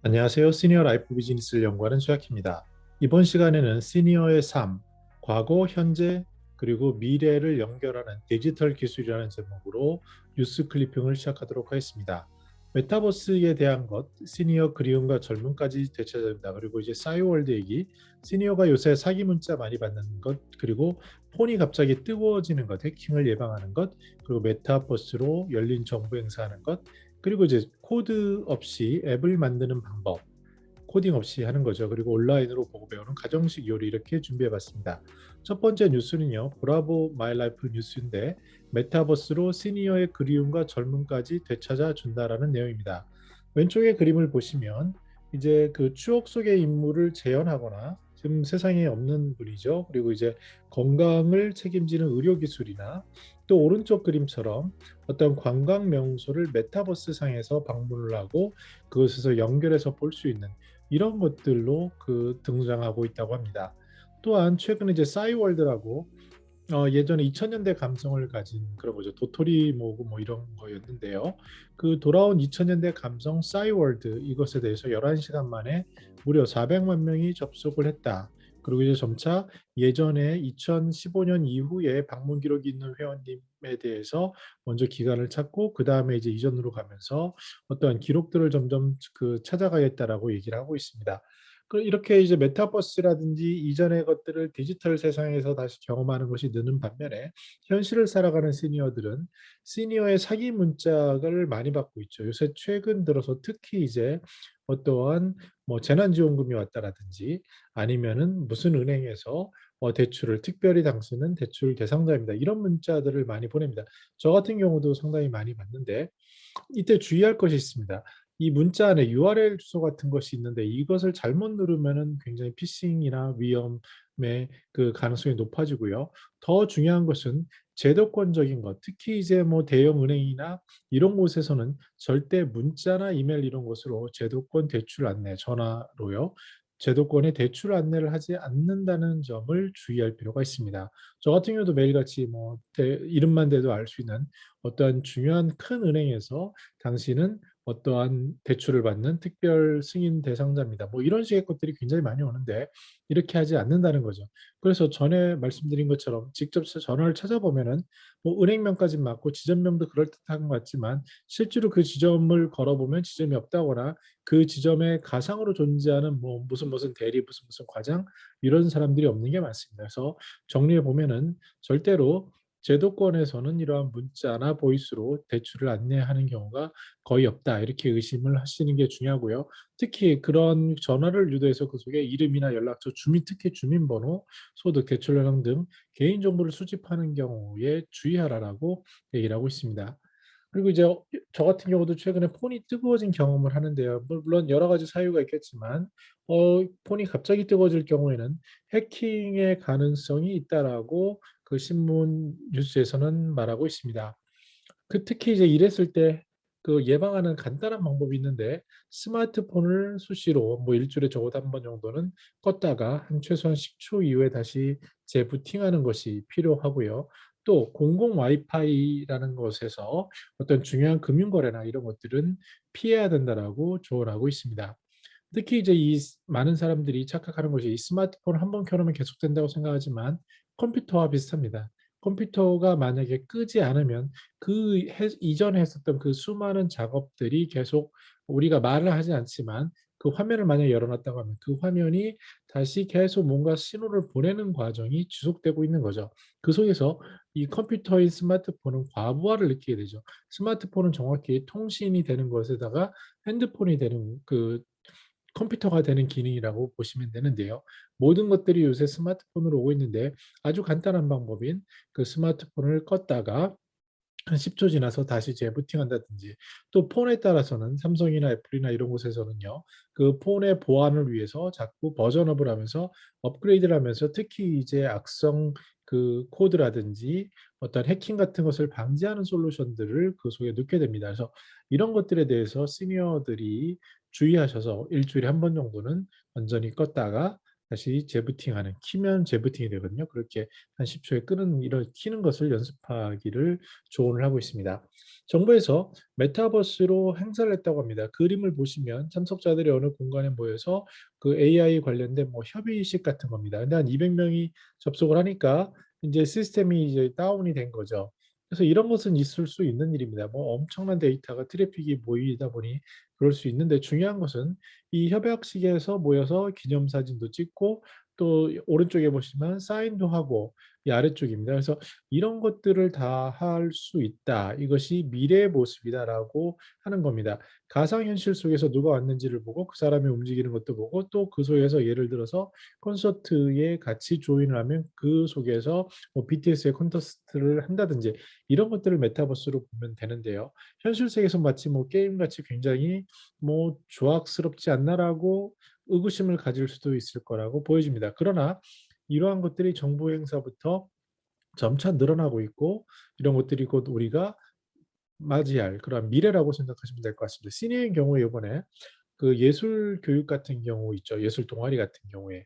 안녕하세요. 시니어 라이프 비즈니스를 연구하는 수학입니다. 이번 시간에는 시니어의 삶, 과거, 현재, 그리고 미래를 연결하는 디지털 기술이라는 제목으로 뉴스 클리핑을 시작하도록 하겠습니다. 메타버스에 대한 것, 시니어 그리움과 젊음까지 되찾아본다. 그리고 이제 싸이월드 얘기, 시니어가 요새 사기 문자 많이 받는 것, 그리고 폰이 갑자기 뜨거워지는 것, 해킹을 예방하는 것, 그리고 메타버스로 열린 정보 행사하는 것, 그리고 이제 코드 없이 앱을 만드는 방법, 코딩 없이 하는 거죠. 그리고 온라인으로 보고 배우는 가정식 요리 이렇게 준비해 봤습니다. 첫 번째 뉴스는요. 브라보 마이 라이프 뉴스인데 메타버스로 시니어의 그리움과 젊음까지 되찾아 준다라는 내용입니다. 왼쪽의 그림을 보시면 이제 그 추억 속의 인물을 재현하거나 지금 세상에 없는 분이죠. 그리고 이제 건강을 책임지는 의료 기술이나 또 오른쪽 그림처럼 어떤 관광 명소를 메타버스 상에서 방문을 하고 그것에서 연결해서 볼 수 있는 이런 것들로 등장하고 있다고 합니다. 또한 최근에 이제 싸이월드라고 예전에 2000년대 감성을 가진 그런 거죠. 도토리 모고 뭐 이런 거였는데요. 그 돌아온 2000년대 감성 싸이월드 이것에 대해서 11시간 만에 무려 400만 명이 접속을 했다. 그리고 이제 점차 예전에 2015년 이후에 방문 기록이 있는 회원님에 대해서 먼저 기간을 찾고 그 다음에 이제 이전으로 가면서 어떠한 기록들을 점점 찾아가겠다라고 얘기를 하고 있습니다. 이렇게 이제 메타버스라든지 이전의 것들을 디지털 세상에서 다시 경험하는 것이 느는 반면에 현실을 살아가는 시니어들은 시니어의 사기 문자를 많이 받고 있죠. 요새 최근 들어서 특히 이제 어떠한 뭐 재난지원금이 왔다라든지 아니면은 무슨 은행에서 대출을 특별히 당신은 대출 대상자입니다. 이런 문자들을 많이 보냅니다. 저 같은 경우도 상당히 많이 받는데 이때 주의할 것이 있습니다. 이 문자 안에 URL 주소 같은 것이 있는데 이것을 잘못 누르면은 굉장히 피싱이나 위험의 그 가능성이 높아지고요. 더 중요한 것은 제도권적인 것, 특히 이제 뭐 대형 은행이나 이런 곳에서는 절대 문자나 이메일 이런 것으로 제도권 대출 안내, 전화로요. 제도권에 대출 안내를 하지 않는다는 점을 주의할 필요가 있습니다. 저 같은 경우도 매일같이 뭐 이름만 대도 알 수 있는 어떠한 중요한 큰 은행에서 당신은 어떠한 대출을 받는 특별 승인 대상자입니다. 뭐 이런 식의 것들이 굉장히 많이 오는데 이렇게 하지 않는다는 거죠. 그래서 전에 말씀드린 것처럼 직접 전화를 찾아보면은 뭐 은행명까지 맞고 지점명도 그럴듯한 것 같지만 실제로 그 지점을 걸어보면 지점이 없다거나 그 지점에 가상으로 존재하는 뭐 무슨 대리 무슨 과장 이런 사람들이 없는 게 많습니다. 그래서 정리해 보면은 절대로 제도권에서는 이러한 문자나 보이스로 대출을 안내하는 경우가 거의 없다. 이렇게 의심을 하시는 게 중요하고요. 특히 그런 전화를 유도해서 그 속에 이름이나 연락처, 특히 주민번호, 소득, 대출 연령 등 개인정보를 수집하는 경우에 주의하라라고 얘기를 하고 있습니다. 그리고 이제 저 같은 경우도 최근에 폰이 뜨거워진 경험을 하는데요. 물론 여러 가지 사유가 있겠지만 폰이 갑자기 뜨거워질 경우에는 해킹의 가능성이 있다라고 그 신문 뉴스에서는 말하고 있습니다. 특히 이제 이랬을 때 그 예방하는 간단한 방법이 있는데 스마트폰을 수시로 뭐 일주일에 적어도 한 번 정도는 껐다가 한 최소한 10초 이후에 다시 재부팅하는 것이 필요하고요. 또 공공 와이파이라는 곳에서 어떤 중요한 금융 거래나 이런 것들은 피해야 된다라고 조언하고 있습니다. 특히 이제 이 많은 사람들이 착각하는 것이 이 스마트폰 한 번 켜놓으면 계속된다고 생각하지만 컴퓨터와 비슷합니다. 컴퓨터가 만약에 끄지 않으면 이전에 했었던 그 수많은 작업들이 계속 우리가 말을 하지 않지만 그 화면을 만약에 열어놨다고 하면 그 화면이 다시 계속 뭔가 신호를 보내는 과정이 지속되고 있는 거죠. 그 속에서 이 컴퓨터인 스마트폰은 과부하를 느끼게 되죠. 스마트폰은 정확히 통신이 되는 것에다가 핸드폰이 되는 컴퓨터가 되는 기능이라고 보시면 되는데요. 모든 것들이 요새 스마트폰으로 오고 있는데 아주 간단한 방법인 그 스마트폰을 껐다가 한 10초 지나서 다시 재부팅한다든지 또 폰에 따라서는 삼성이나 애플이나 이런 곳에서는요. 그 폰의 보안을 위해서 자꾸 버전업을 하면서 업그레이드를 하면서 특히 이제 악성 그 코드라든지 어떤 해킹 같은 것을 방지하는 솔루션들을 그 속에 넣게 됩니다. 그래서 이런 것들에 대해서 시니어들이 주의하셔서 일주일에 한 번 정도는 완전히 껐다가 다시 재부팅하는, 키면 재부팅이 되거든요. 그렇게 한 10초에 끄는, 이런 키는 것을 연습하기를 조언을 하고 있습니다. 정부에서 메타버스로 행사를 했다고 합니다. 그림을 보시면 참석자들이 어느 공간에 모여서 그 AI 관련된 뭐 협의식 같은 겁니다. 근데 한 200명이 접속을 하니까 이제 시스템이 이제 다운이 된 거죠. 그래서 이런 것은 있을 수 있는 일입니다. 뭐 엄청난 데이터가 트래픽이 모이다 보니 그럴 수 있는데, 중요한 것은 이 협약식에서 모여서 기념사진도 찍고 또 오른쪽에 보시면 사인도 하고, 이 아래쪽입니다. 그래서 이런 것들을 다 할 수 있다. 이것이 미래의 모습이다라고 하는 겁니다. 가상현실 속에서 누가 왔는지를 보고 그 사람이 움직이는 것도 보고, 또 그 속에서 예를 들어서 콘서트에 같이 조인을 하면 그 속에서 뭐 BTS의 콘서트를 한다든지, 이런 것들을 메타버스로 보면 되는데요. 현실 세계에서 마치 뭐 게임같이 굉장히 뭐 조악스럽지 않나라고 의구심을 가질 수도 있을 거라고 보여집니다. 그러나 이러한 것들이 정부 행사부터 점차 늘어나고 있고, 이런 것들이 곧 우리가 맞이할 그런 미래라고 생각하시면 될 것 같습니다. 시니어의 경우에 이번에 그 예술 교육 같은 경우 있죠. 예술 동아리 같은 경우에.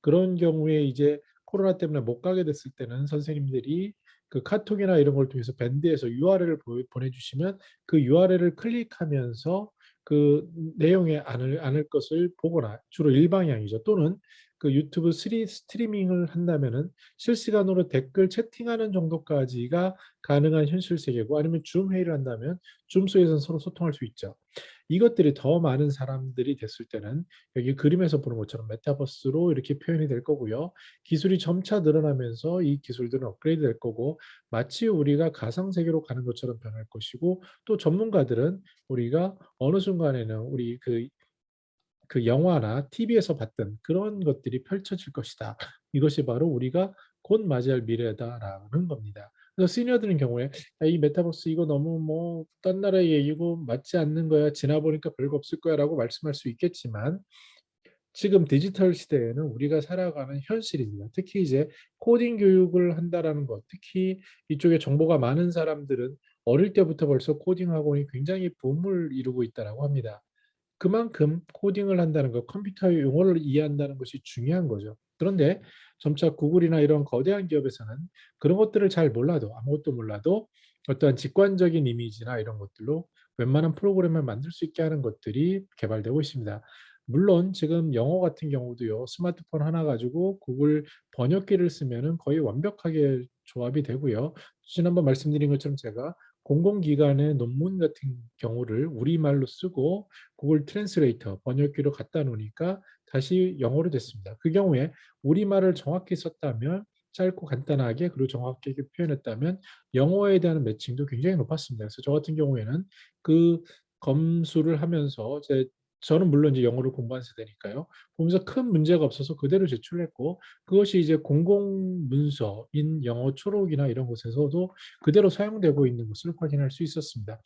그런 경우에 이제 코로나 때문에 못 가게 됐을 때는 선생님들이 그 카톡이나 이런 걸 통해서 밴드에서 URL을 보내주시면 그 URL을 클릭하면서 그 내용에 안을 것을 보거나, 주로 일방향이죠. 또는 그 유튜브 스트리밍을 한다면은 실시간으로 댓글 채팅하는 정도까지가 가능한 현실 세계고, 아니면 줌 회의를 한다면 줌 속에서 서로 소통할 수 있죠. 이것들이 더 많은 사람들이 됐을 때는 여기 그림에서 보는 것처럼 메타버스로 이렇게 표현이 될 거고요. 기술이 점차 늘어나면서 이 기술들은 업그레이드 될 거고, 마치 우리가 가상세계로 가는 것처럼 변할 것이고, 또 전문가들은 우리가 어느 순간에는 우리 그 영화나 TV에서 봤던 그런 것들이 펼쳐질 것이다. 이것이 바로 우리가 곧 맞이할 미래다라는 겁니다. 그래서 시니어들인 경우에 야, 이 메타버스 이거 너무 뭐 딴 나라의 얘기고 맞지 않는 거야. 지나보니까 별거 없을 거야라고 말씀할 수 있겠지만, 지금 디지털 시대에는 우리가 살아가는 현실입니다. 특히 이제 코딩 교육을 한다라는 것, 특히 이쪽에 정보가 많은 사람들은 어릴 때부터 벌써 코딩 학원이 굉장히 붐을 이루고 있다라고 합니다. 그만큼 코딩을 한다는 것, 컴퓨터 용어를 이해한다는 것이 중요한 거죠. 그런데 점차 구글이나 이런 거대한 기업에서는 그런 것들을 잘 몰라도, 아무것도 몰라도 어떠한 직관적인 이미지나 이런 것들로 웬만한 프로그램을 만들 수 있게 하는 것들이 개발되고 있습니다. 물론 지금 영어 같은 경우도요, 스마트폰 하나 가지고 구글 번역기를 쓰면은 거의 완벽하게 조합이 되고요. 지난번 말씀드린 것처럼 제가 공공기관의 논문 같은 경우를 우리말로 쓰고 구글 트랜스레이터 번역기로 갖다 놓으니까 다시 영어로 됐습니다. 그 경우에 우리말을 정확히 썼다면, 짧고 간단하게 그리고 정확하게 표현했다면 영어에 대한 매칭도 굉장히 높았습니다. 그래서 저 같은 경우에는 그 검수를 하면서 저는 물론 이제 영어를 공부한 세대니까요. 보면서 큰 문제가 없어서 그대로 제출했고, 그것이 이제 공공 문서인 영어 초록이나 이런 곳에서도 그대로 사용되고 있는 것을 확인할 수 있었습니다.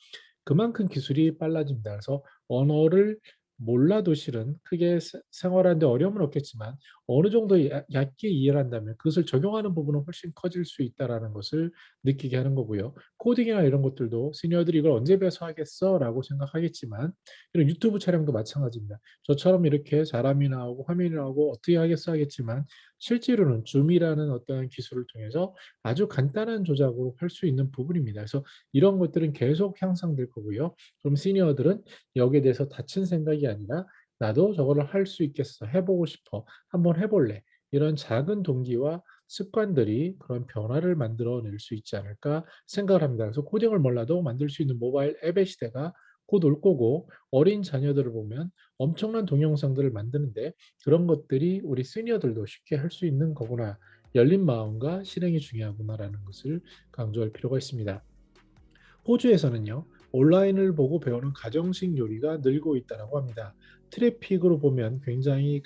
그만큼 기술이 빨라집니다. 그래서 언어를 몰라도 실은 크게 생활하는데 어려움은 없겠지만, 어느 정도 얕게 이해를 한다면 그것을 적용하는 부분은 훨씬 커질 수 있다라는 것을 느끼게 하는 거고요. 코딩이나 이런 것들도 시니어들이 이걸 언제 배워서 하겠어라고 생각하겠지만, 이런 유튜브 촬영도 마찬가지입니다. 저처럼 이렇게 사람이 나오고 화면이 나오고 어떻게 하겠어 하겠지만, 실제로는 줌이라는 어떤 기술을 통해서 아주 간단한 조작으로 할 수 있는 부분입니다. 그래서 이런 것들은 계속 향상될 거고요. 그럼 시니어들은 여기에 대해서 다친 생각이 아니라 나도 저거를 할 수 있겠어. 해보고 싶어. 한번 해볼래. 이런 작은 동기와 습관들이 그런 변화를 만들어낼 수 있지 않을까 생각을 합니다. 그래서 코딩을 몰라도 만들 수 있는 모바일 앱의 시대가 곧 올 거고, 어린 자녀들을 보면 엄청난 동영상들을 만드는데 그런 것들이 우리 시니어들도 쉽게 할 수 있는 거구나. 열린 마음과 실행이 중요하구나라는 것을 강조할 필요가 있습니다. 호주에서는요, 온라인을 보고 배우는 가정식 요리가 늘고 있다고 합니다. 트래픽으로 보면 굉장히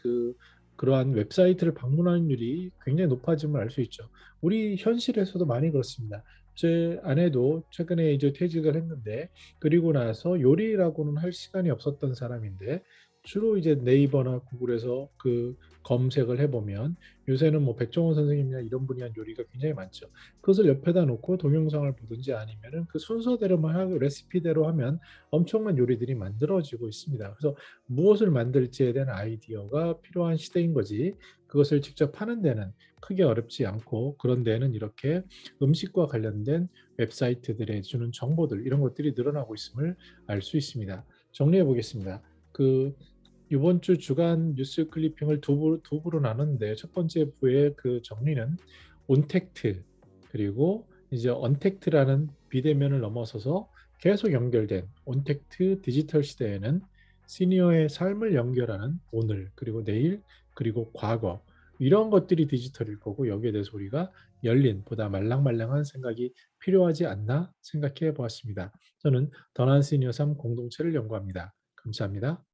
그러한 웹사이트를 방문하는 율이 굉장히 높아짐을 알 수 있죠. 우리 현실에서도 많이 그렇습니다. 제 아내도 최근에 이제 퇴직을 했는데, 그리고 나서 요리라고는 할 시간이 없었던 사람인데 주로 이제 네이버나 구글에서 그 검색을 해보면 요새는 뭐 백종원 선생님이나 이런 분이 한 요리가 굉장히 많죠. 그것을 옆에다 놓고 동영상을 보든지 아니면은 그 순서대로만 하고 레시피대로 하면 엄청난 요리들이 만들어지고 있습니다. 그래서 무엇을 만들지에 대한 아이디어가 필요한 시대인 거지. 그것을 직접 하는 데는 크게 어렵지 않고, 그런 데는 이렇게 음식과 관련된 웹사이트들에 주는 정보들, 이런 것들이 늘어나고 있음을 알 수 있습니다. 정리해 보겠습니다. 그 이번 주 주간 뉴스 클리핑을 두 부로 나눴는데, 첫 번째 부의 그 정리는 온택트 그리고 이제 언택트라는 비대면을 넘어서서 계속 연결된 온택트 디지털 시대에는 시니어의 삶을 연결하는 오늘 그리고 내일 그리고 과거, 이런 것들이 디지털일 거고, 여기에 대해서 우리가 열린 보다 말랑말랑한 생각이 필요하지 않나 생각해 보았습니다. 저는 더난 시니어 삶 공동체를 연구합니다. 감사합니다.